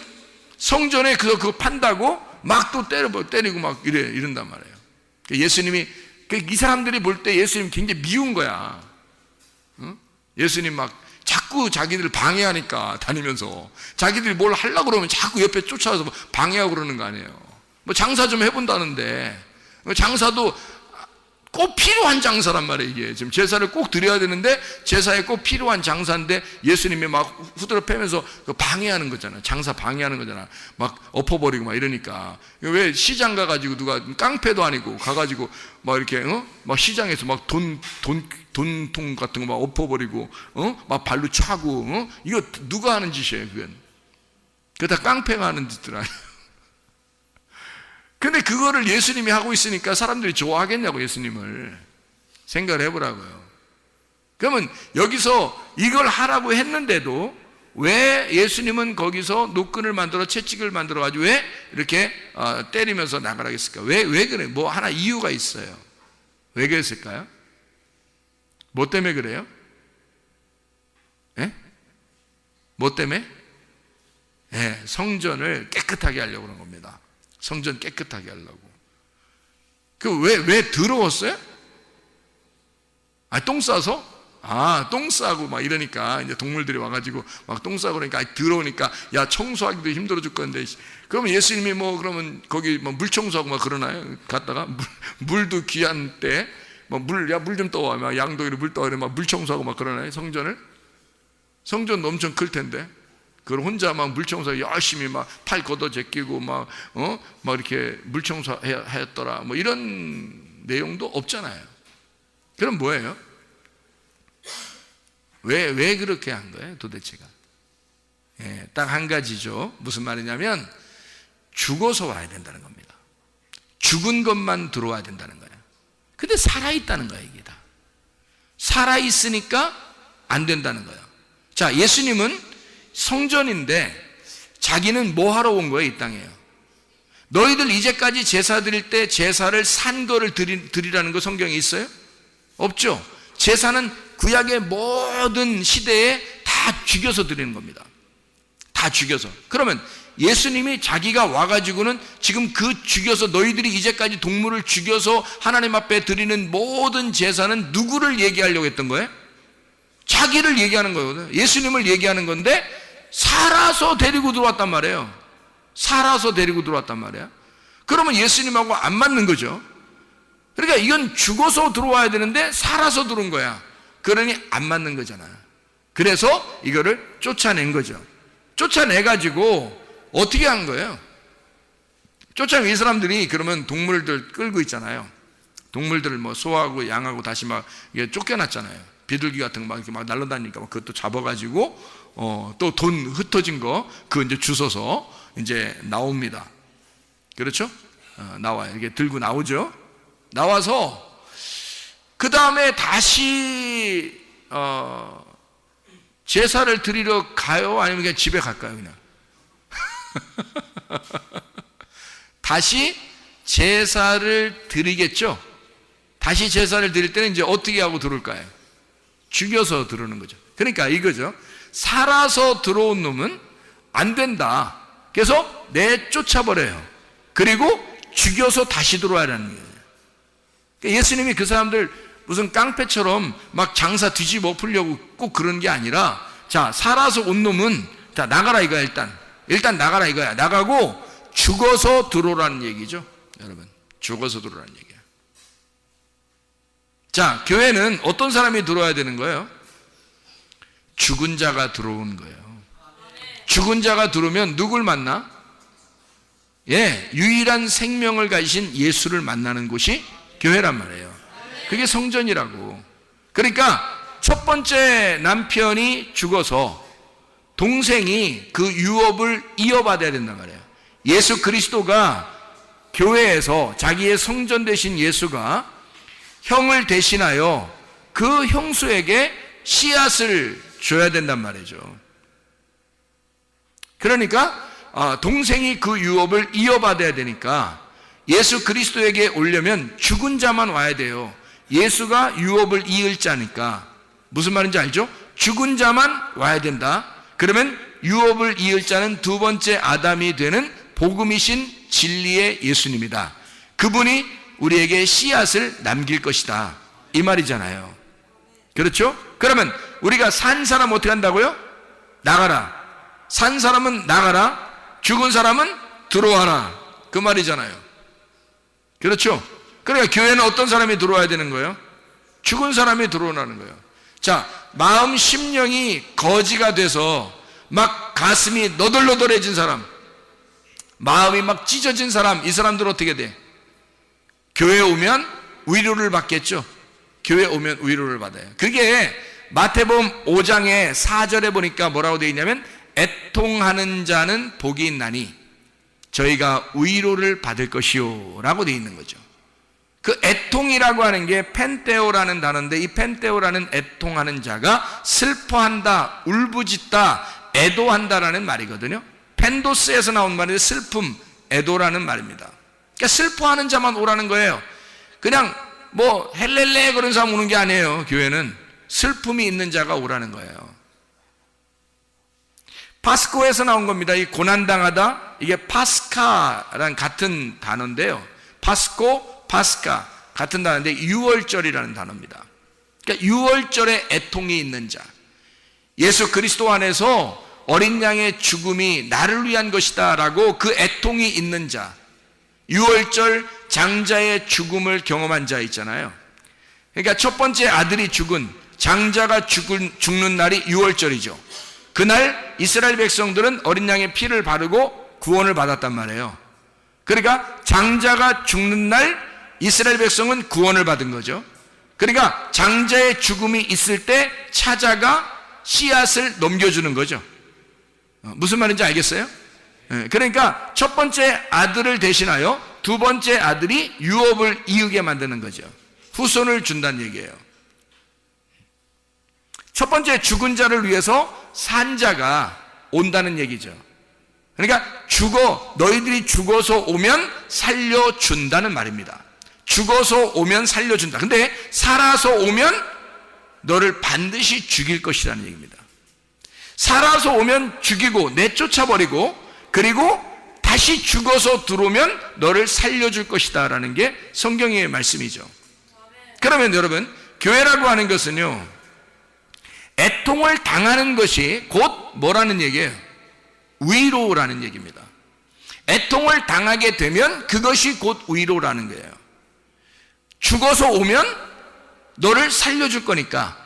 성전에 그거 판다고 막 또 때리고 막 이런단 말이에요. 예수님이, 이 사람들이 볼 때 예수님 굉장히 미운 거야. 응? 예수님 막 자꾸 자기들 방해하니까 다니면서 자기들이 뭘 하려고 그러면 자꾸 옆에 쫓아와서 방해하고 그러는 거 아니에요. 뭐 장사 좀 해본다는데, 장사도 꼭 필요한 장사란 말이에요. 이게 지금 제사를 꼭 드려야 되는데 제사에 꼭 필요한 장사인데 예수님이 막 후드려 패면서 방해하는 거잖아요. 장사 방해하는 거잖아. 막 엎어버리고 막 이러니까. 왜 시장 가가지고 누가 깡패도 아니고 가가지고 막 이렇게 막 시장에서 막 돈통 같은 거 막 엎어버리고 막 발로 차고 이거 누가 하는 짓이에요? 그건 그거 다 깡패가 하는 짓들 아니에요. 근데 그거를 예수님이 하고 있으니까 사람들이 좋아하겠냐고. 예수님을 생각을 해보라고요. 그러면 여기서 이걸 하라고 했는데도 왜 예수님은 거기서 노끈을 만들어 채찍을 만들어 가지고 왜 이렇게 때리면서 나가라 했을까? 왜 그래? 뭐 하나 이유가 있어요. 왜 그랬을까요? 뭐 때문에 그래요? 예? 뭐 때문에? 예, 성전을 깨끗하게 하려고 그런 겁니다. 성전 깨끗하게 하려고. 왜 더러웠어요? 똥 싸서? 똥 싸고 막 이러니까 이제 동물들이 와가지고 막 똥 싸고 그러니까 더러우니까 야, 청소하기도 힘들어 죽겠는데. 그러면 예수님이 뭐 그러면 거기 뭐 물 청소하고 막 그러나요? 갔다가 물도 귀한 때 뭐 물 좀 떠와. 막 양동이로 물 떠와. 막 물 청소하고 막 그러나요? 성전을? 성전도 엄청 클 텐데. 그걸 혼자 막 물청소 열심히 막 팔 걷어 제끼고 막 이렇게 물청소 했더라. 뭐 이런 내용도 없잖아요. 그럼 뭐예요? 왜 그렇게 한 거예요? 도대체가? 예, 딱 한 가지죠. 무슨 말이냐면 죽어서 와야 된다는 겁니다. 죽은 것만 들어와야 된다는 거예요. 근데 살아있다는 거예요. 이게 다 살아있으니까 안 된다는 거예요. 자, 예수님은 성전인데 자기는 뭐 하러 온 거예요? 이 땅에요. 너희들 이제까지 제사 드릴 때 제사를 산 거를 드리라는 거 성경에 있어요? 없죠. 제사는 구약의 모든 시대에 다 죽여서 드리는 겁니다. 다 죽여서. 그러면 예수님이 자기가 와가지고는 지금 그 죽여서 너희들이 이제까지 동물을 죽여서 하나님 앞에 드리는 모든 제사는 누구를 얘기하려고 했던 거예요? 자기를 얘기하는 거거든요. 예수님을 얘기하는 건데 살아서 데리고 들어왔단 말이에요. 살아서 데리고 들어왔단 말이야. 그러면 예수님하고 안 맞는 거죠. 그러니까 이건 죽어서 들어와야 되는데 살아서 들어온 거야. 그러니 안 맞는 거잖아. 그래서 이거를 쫓아낸 거죠. 쫓아내가지고 어떻게 한 거예요? 쫓아낸 이 사람들이 그러면 동물들 끌고 있잖아요. 동물들을 뭐 소하고 양하고 다시 막 이게 쫓겨났잖아요. 비둘기 같은 거 막 이렇게 막 날아다니니까 막 그것도 잡아가지고 또 돈 흩어진 거 그거 이제 주워서 이제 나옵니다. 그렇죠? 나와요. 이렇게 들고 나오죠. 나와서 그 다음에 다시 제사를 드리러 가요? 아니면 그냥 집에 갈까요? 그냥 다시 제사를 드리겠죠. 다시 제사를 드릴 때는 이제 어떻게 하고 들어올까요? 죽여서 들어오는 거죠. 그러니까 이거죠. 살아서 들어온 놈은 안 된다. 그래서 내쫓아버려요. 그리고 죽여서 다시 들어와라는 거예요. 그러니까 예수님이 그 사람들 무슨 깡패처럼 막 장사 뒤집어 엎으려고 꼭 그런 게 아니라, 자, 살아서 온 놈은 자, 나가라 이거야. 일단 나가라 이거야. 나가고 죽어서 들어오라는 얘기죠. 여러분, 죽어서 들어오라는 얘기야. 자, 교회는 어떤 사람이 들어와야 되는 거예요? 죽은 자가 들어오는 거예요. 죽은 자가 들어오면 누굴 만나? 예, 유일한 생명을 가지신 예수를 만나는 곳이 교회란 말이에요. 그게 성전이라고. 그러니까 첫 번째 남편이 죽어서 동생이 그 유업을 이어받아야 된단 말이에요. 예수 그리스도가 교회에서 자기의 성전 되신 예수가 형을 대신하여 그 형수에게 씨앗을 줘야 된단 말이죠. 그러니까 동생이 그 유업을 이어받아야 되니까 예수 그리스도에게 오려면 죽은 자만 와야 돼요. 예수가 유업을 이을 자니까. 무슨 말인지 알죠? 죽은 자만 와야 된다. 그러면 유업을 이을 자는 두 번째 아담이 되는 복음이신 진리의 예수님이다. 그분이 우리에게 씨앗을 남길 것이다. 이 말이잖아요. 그렇죠? 그러면 우리가 산 사람 어떻게 한다고요? 나가라. 산 사람은 나가라. 죽은 사람은 들어와라. 그 말이잖아요. 그렇죠? 그러니까 교회는 어떤 사람이 들어와야 되는 거예요? 죽은 사람이 들어오라는 거예요. 자, 마음 심령이 거지가 돼서 막 가슴이 너덜너덜해진 사람, 마음이 막 찢어진 사람, 이 사람들 어떻게 돼? 교회에 오면 위로를 받겠죠. 교회에 오면 위로를 받아요. 그게 마태복음 5장의 4절에 보니까 뭐라고 되어 있냐면, 애통하는 자는 복이 있나니 저희가 위로를 받을 것이요 라고 되어 있는 거죠. 그 애통이라고 하는 게 펜테오라는 단어인데, 이 펜테오라는 애통하는 자가 슬퍼한다, 울부짖다, 애도한다라는 말이거든요. 펜도스에서 나온 말인데 슬픔, 애도라는 말입니다. 그러니까 슬퍼하는 자만 오라는 거예요. 그냥 뭐 헬렐레 그런 사람 오는 게 아니에요. 교회는 슬픔이 있는 자가 오라는 거예요. 파스코에서 나온 겁니다. 이 고난당하다, 이게 파스카랑 같은 단어인데요. 파스코, 파스카 같은 단어인데 6월절이라는 단어입니다. 그러니까 6월절에 애통이 있는 자, 예수 그리스도 안에서 어린 양의 죽음이 나를 위한 것이다 라고 그 애통이 있는 자, 6월절 장자의 죽음을 경험한 자 있잖아요. 그러니까 첫 번째 아들이 죽은, 장자가 죽는 날이 6월절이죠. 그날 이스라엘 백성들은 어린 양의 피를 바르고 구원을 받았단 말이에요. 그러니까 장자가 죽는 날 이스라엘 백성은 구원을 받은 거죠. 그러니까 장자의 죽음이 있을 때 찾아가 씨앗을 넘겨주는 거죠. 무슨 말인지 알겠어요? 그러니까 첫 번째 아들을 대신하여 두 번째 아들이 유업을 이으게 만드는 거죠. 후손을 준다는 얘기예요. 첫 번째 죽은 자를 위해서 산자가 온다는 얘기죠. 그러니까 너희들이 죽어서 오면 살려준다는 말입니다. 죽어서 오면 살려준다. 근데 살아서 오면 너를 반드시 죽일 것이라는 얘기입니다. 살아서 오면 죽이고 내쫓아버리고, 그리고 다시 죽어서 들어오면 너를 살려줄 것이다 라는 게 성경의 말씀이죠. 그러면 여러분, 교회라고 하는 것은요, 애통을 당하는 것이 곧 뭐라는 얘기예요? 위로라는 얘기입니다. 애통을 당하게 되면 그것이 곧 위로라는 거예요. 죽어서 오면 너를 살려줄 거니까,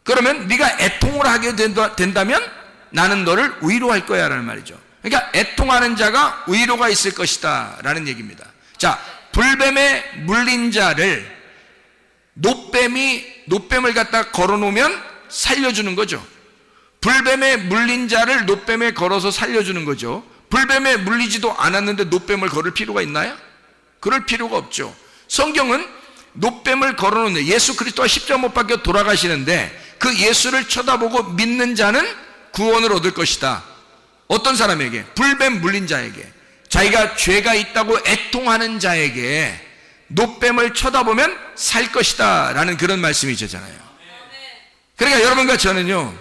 그러면 네가 애통을 하게 된다면 나는 너를 위로할 거야 라는 말이죠. 그러니까 애통하는 자가 위로가 있을 것이다 라는 얘기입니다. 자, 불뱀에 물린 자를 노뱀을 갖다 걸어놓으면 살려주는 거죠. 불뱀에 물린 자를 노뱀에 걸어서 살려주는 거죠. 불뱀에 물리지도 않았는데 노뱀을 걸을 필요가 있나요? 그럴 필요가 없죠. 성경은 노뱀을 걸어놓는, 예수 그리스도가 십자가 못 박혀 돌아가시는데 그 예수를 쳐다보고 믿는 자는 구원을 얻을 것이다. 어떤 사람에게? 불뱀 물린 자에게, 자기가 죄가 있다고 애통하는 자에게 노뱀을 쳐다보면 살 것이다 라는 그런 말씀이잖아요. 그러니까 여러분과 저는요,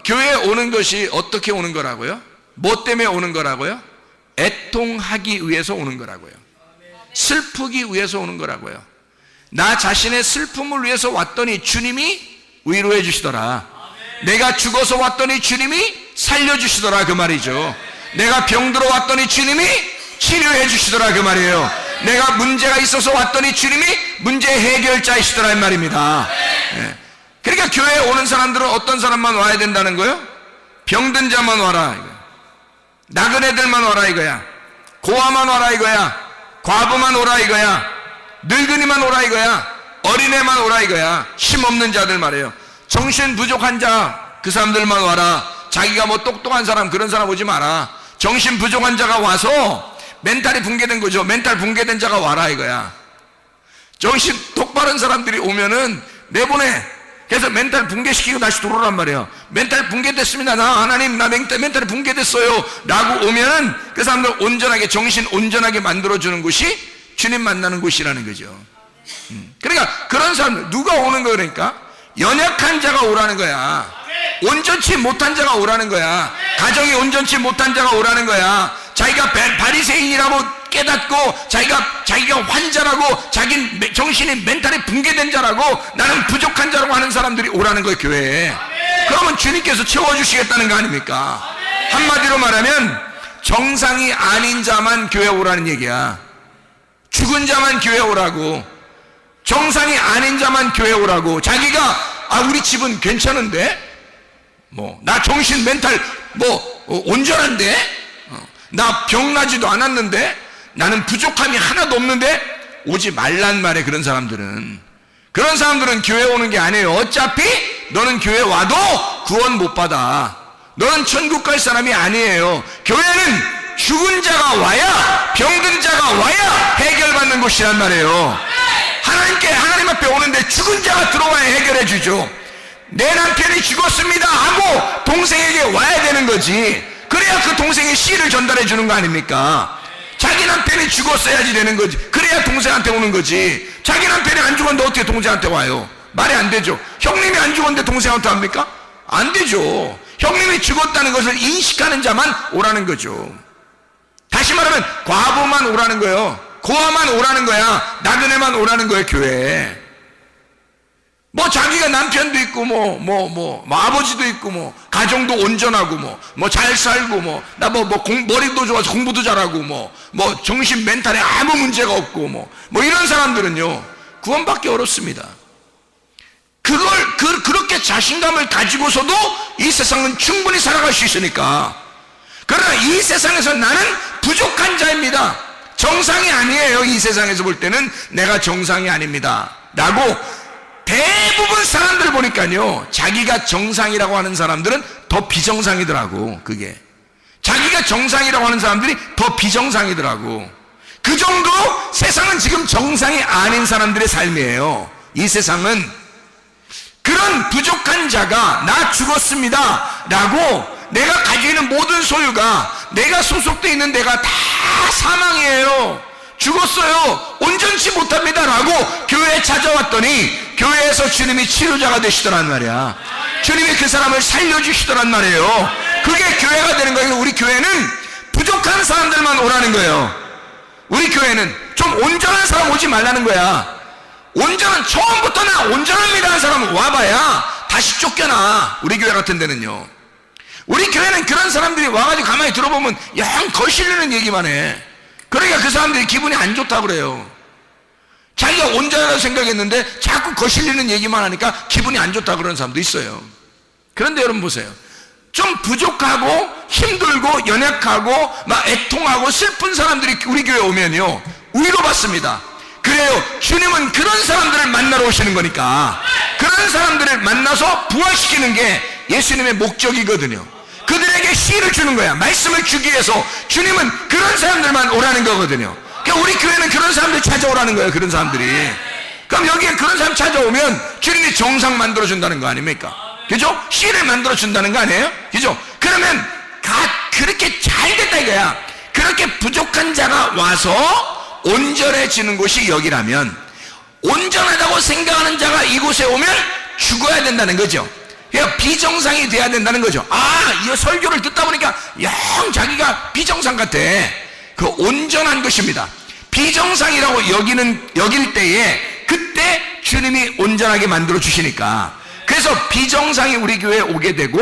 교회에 오는 것이 어떻게 오는 거라고요? 뭐 때문에 오는 거라고요? 애통하기 위해서 오는 거라고요. 슬프기 위해서 오는 거라고요. 나 자신의 슬픔을 위해서 왔더니 주님이 위로해 주시더라. 내가 죽어서 왔더니 주님이 살려주시더라 그 말이죠. 내가 병들어 왔더니 주님이 치료해 주시더라 그 말이에요. 내가 문제가 있어서 왔더니 주님이 문제 해결자이시더라 이 말입니다. 그러니까 교회에 오는 사람들은 어떤 사람만 와야 된다는 거예요? 병든 자만 와라, 나그네들만 와라 이거야. 고아만 와라 이거야. 과부만 오라 이거야. 늙은이만 오라 이거야. 어린애만 오라 이거야. 힘없는 자들 말이에요. 정신 부족한 자, 그 사람들만 와라. 자기가 뭐 똑똑한 사람, 그런 사람 오지 마라. 정신 부족한 자가 와서 멘탈이 붕괴된 거죠. 멘탈 붕괴된 자가 와라 이거야. 정신 똑바른 사람들이 오면은 내보내. 그래서 멘탈 붕괴시키고 다시 들어오란 말이에요. 멘탈 붕괴됐습니다. 나 하나님, 나 멘탈이 붕괴됐어요 라고 오면은 그 사람들 온전하게, 정신 온전하게 만들어주는 곳이 주님 만나는 곳이라는 거죠. 그러니까 그런 사람들, 누가 오는 거예요? 그러니까 연약한 자가 오라는 거야. 온전치 못한 자가 오라는 거야. 가정이 온전치 못한 자가 오라는 거야. 자기가 바리새인이라고 깨닫고 자기가 환자라고, 자기 정신이 멘탈이 붕괴된 자라고, 나는 부족한 자라고 하는 사람들이 오라는 거예요 교회에. 그러면 주님께서 채워주시겠다는 거 아닙니까? 한마디로 말하면 정상이 아닌 자만 교회 오라는 얘기야. 죽은 자만 교회 오라고, 정상이 아닌 자만 교회 오라고. 자기가 우리 집은 괜찮은데, 나 정신 멘탈 온전한데, 나 병나지도 않았는데, 나는 부족함이 하나도 없는데 오지 말란 말에. 그런 사람들은 교회 오는 게 아니에요. 어차피 너는 교회 와도 구원 못 받아. 너는 천국 갈 사람이 아니에요. 교회는 죽은 자가 와야, 병든 자가 와야 해결받는 곳이란 말이에요. 하나님 앞에 오는데 죽은 자가 들어와야 해결해 주죠. 내 남편이 죽었습니다 하고 동생에게 와야 되는 거지. 그래야 그 동생의 씨를 전달해 주는 거 아닙니까? 자기 남편이 죽었어야지 되는 거지. 그래야 동생한테 오는 거지. 자기 남편이 안 죽었는데 어떻게 동생한테 와요? 말이 안 되죠. 형님이 안 죽었는데 동생한테 합니까? 안 되죠. 형님이 죽었다는 것을 인식하는 자만 오라는 거죠. 다시 말하면 과부만 오라는 거예요. 고아만 오라는 거야. 나그네만 오라는 거예요 교회에. 자기가 남편도 있고 아버지도 있고 가정도 온전하고 잘 살고 머리도 좋아서 공부도 잘하고 정신 멘탈에 아무 문제가 없고 이런 사람들은요 구원받기 어렵습니다. 그렇게 자신감을 가지고서도 이 세상은 충분히 살아갈 수 있으니까. 그러나 이 세상에서 나는 부족한 자입니다. 정상이 아니에요. 이 세상에서 볼 때는 내가 정상이 아닙니다 라고 대부분 사람들 보니까요, 자기가 정상이라고 하는 사람들은 더 비정상이더라고. 그게 자기가 정상이라고 하는 사람들이 더 비정상이더라고. 그 정도로 세상은 지금 정상이 아닌 사람들의 삶이에요. 이 세상은 그런 부족한 자가 나 죽었습니다 라고, 내가 가지고 있는 모든 소유가, 내가 소속되어 있는 데가 다 사망이에요, 죽었어요, 온전치 못합니다 라고 교회에 찾아왔더니 교회에서 주님이 치료자가 되시더란 말이야. 주님이 그 사람을 살려주시더란 말이에요. 그게 교회가 되는 거예요. 우리 교회는 부족한 사람들만 오라는 거예요. 우리 교회는 좀 온전한 사람 오지 말라는 거야. 처음부터 나 온전합니다 하는 사람 와봐야 다시 쫓겨나. 우리 교회 같은 데는요. 우리 교회는 그런 사람들이 와가지고 가만히 들어보면 영 거실리는 얘기만 해. 그러니까 그 사람들이 기분이 안 좋다고 그래요. 자기가 온전하다고 생각했는데 자꾸 거슬리는 얘기만 하니까 기분이 안 좋다 그러는 사람도 있어요. 그런데 여러분 보세요. 좀 부족하고 힘들고 연약하고 막 애통하고 슬픈 사람들이 우리 교회에 오면요, 위로받습니다. 그래요. 주님은 그런 사람들을 만나러 오시는 거니까 그런 사람들을 만나서 부활시키는 게 예수님의 목적이거든요. 그들에게 씨를 주는 거야. 말씀을 주기 위해서 주님은 그런 사람들만 오라는 거거든요. 그러니까 우리 교회는 그런 사람들 찾아오라는 거예요. 그런 사람들이. 그럼 여기에 그런 사람 찾아오면 주님이 정상 만들어준다는 거 아닙니까? 그죠? 씨를 만들어준다는 거 아니에요? 그죠? 그러면 그렇게 잘 됐다 이거야. 그렇게 부족한 자가 와서 온전해지는 곳이 여기라면, 온전하다고 생각하는 자가 이곳에 오면 죽어야 된다는 거죠. 그러니까 비정상이 돼야 된다는 거죠. 이 설교를 듣다 보니까 영 자기가 비정상 같아. 그 온전한 것입니다. 비정상이라고 여길 때에 그때 주님이 온전하게 만들어 주시니까. 그래서 비정상이 우리 교회에 오게 되고,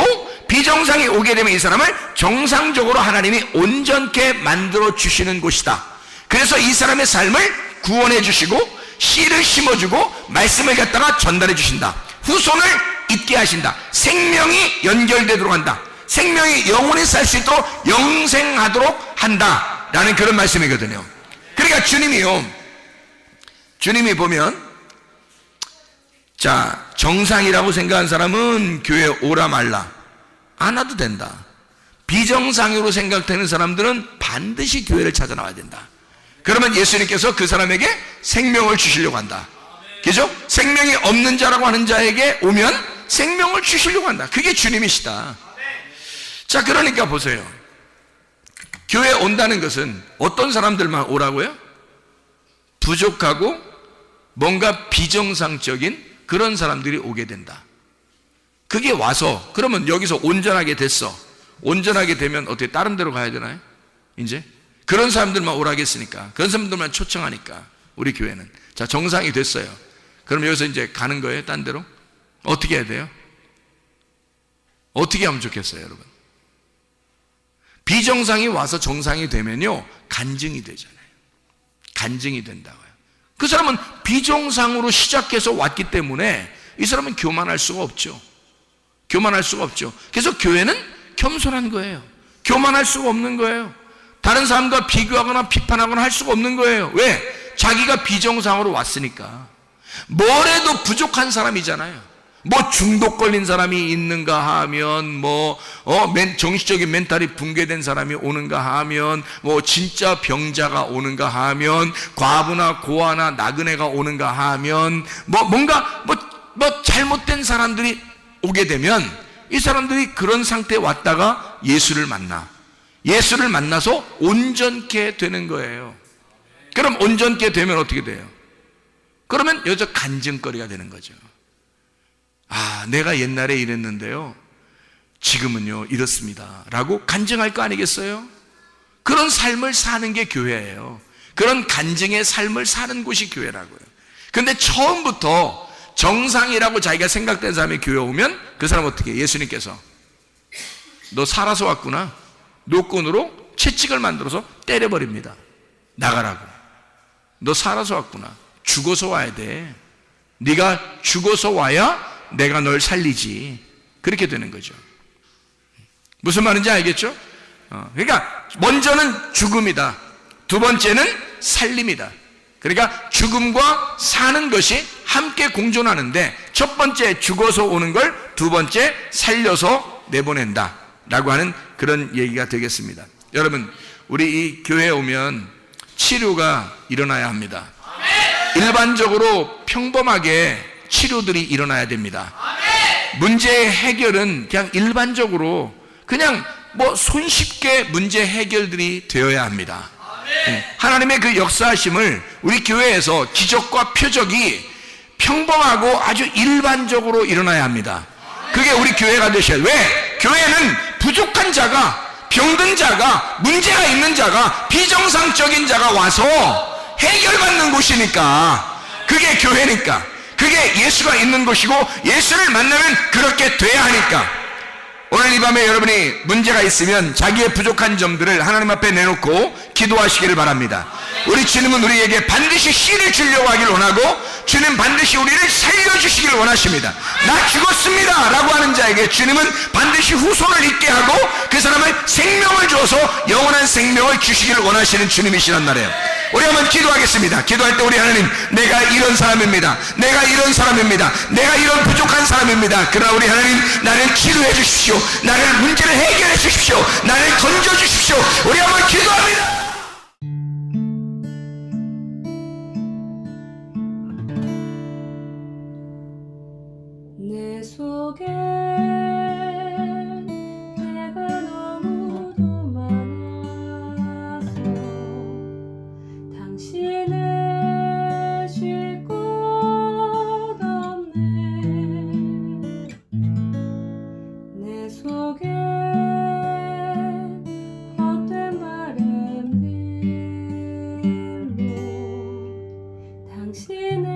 비정상이 오게 되면 이 사람을 정상적으로 하나님이 온전케 만들어 주시는 곳이다. 그래서 이 사람의 삶을 구원해 주시고 씨를 심어주고 말씀을 갖다가 전달해 주신다. 후손을 있게 하신다. 생명이 연결되도록 한다. 생명이 영원히 살 수 있도록 영생하도록 한다 라는 그런 말씀이거든요. 그러니까 주님이 보면, 자, 정상이라고 생각한 사람은 교회에 오라 말라 안 와도 된다. 비정상으로 생각되는 사람들은 반드시 교회를 찾아 나와야 된다. 그러면 예수님께서 그 사람에게 생명을 주시려고 한다. 그죠? 생명이 없는 자라고 하는 자에게 오면 생명을 주시려고 한다. 그게 주님이시다. 자, 그러니까 보세요. 교회에 온다는 것은 어떤 사람들만 오라고요? 부족하고 뭔가 비정상적인 그런 사람들이 오게 된다. 그게 와서, 그러면 여기서 온전하게 됐어. 온전하게 되면 어떻게 다른 데로 가야 되나요? 이제 그런 사람들만 오라겠으니까, 그런 사람들만 초청하니까 우리 교회는. 자, 정상이 됐어요. 그럼 여기서 이제 가는 거예요? 딴 데로? 어떻게 해야 돼요? 어떻게 하면 좋겠어요, 여러분? 비정상이 와서 정상이 되면요, 간증이 되잖아요. 간증이 된다고요. 그 사람은 비정상으로 시작해서 왔기 때문에 이 사람은 교만할 수가 없죠. 교만할 수가 없죠. 그래서 교회는 겸손한 거예요. 교만할 수가 없는 거예요. 다른 사람과 비교하거나 비판하거나 할 수가 없는 거예요. 왜? 자기가 비정상으로 왔으니까. 뭘 해도 부족한 사람이잖아요. 뭐 중독 걸린 사람이 있는가 하면, 정신적인 멘탈이 붕괴된 사람이 오는가 하면, 진짜 병자가 오는가 하면, 과부나 고아나 나그네가 오는가 하면, 뭔가 잘못된 사람들이 오게 되면 이 사람들이 그런 상태에 왔다가 예수를 만나서 온전케 되는 거예요. 그럼 온전케 되면 어떻게 돼요? 그러면 여기서 간증거리가 되는 거죠. 내가 옛날에 이랬는데요, 지금은요 이렇습니다 라고 간증할 거 아니겠어요? 그런 삶을 사는 게 교회예요. 그런 간증의 삶을 사는 곳이 교회라고요. 근데 처음부터 정상이라고 자기가 생각된 사람이 교회 오면 그 사람 어떻게 해요? 예수님께서 너 살아서 왔구나, 노끈으로 채찍을 만들어서 때려버립니다. 나가라고. 너 살아서 왔구나. 죽어서 와야 돼. 네가 죽어서 와야 내가 널 살리지. 그렇게 되는 거죠. 무슨 말인지 알겠죠? 그러니까 먼저는 죽음이다. 두 번째는 살림이다. 그러니까 죽음과 사는 것이 함께 공존하는데, 첫 번째 죽어서 오는 걸 두 번째 살려서 내보낸다 라고 하는 그런 얘기가 되겠습니다. 여러분, 우리 이 교회에 오면 치료가 일어나야 합니다. 일반적으로 평범하게 치료들이 일어나야 됩니다. 문제의 해결은 그냥 일반적으로 그냥 손쉽게 문제 해결들이 되어야 합니다. 하나님의 그 역사하심을 우리 교회에서 기적과 표적이 평범하고 아주 일반적으로 일어나야 합니다. 그게 우리 교회가 되셔야 돼요. 왜? 교회는 부족한 자가, 병든 자가, 문제가 있는 자가, 비정상적인 자가 와서 해결받는 곳이니까. 그게 교회니까. 그게 예수가 있는 곳이고, 예수를 만나면 그렇게 돼야 하니까. 오늘 이 밤에 여러분이 문제가 있으면 자기의 부족한 점들을 하나님 앞에 내놓고 기도하시기를 바랍니다. 우리 주님은 우리에게 반드시 씨를 주려고 하길 원하고, 주님 반드시 우리를 살려주시길 원하십니다. 나 죽었습니다 라고 하는 자에게 주님은 반드시 후손을 있게 하고 그 사람을 생명을 주어서 영원한 생명을 주시기를 원하시는 주님이시란 말이에요. 우리 한번 기도하겠습니다. 기도할 때 우리 하나님, 내가 이런 사람입니다. 내가 이런 사람입니다. 내가 이런 부족한 사람입니다. 그러나 우리 하나님, 나를 치료해 주십시오. 나를 문제를 해결해 주십시오. 나를 건져 주십시오. 우리 한번 기도합니다. 내 속에 내가 너무도 많아서 당신을 쉴 곳 없네. 내 속에 헛된 바람들로 당신을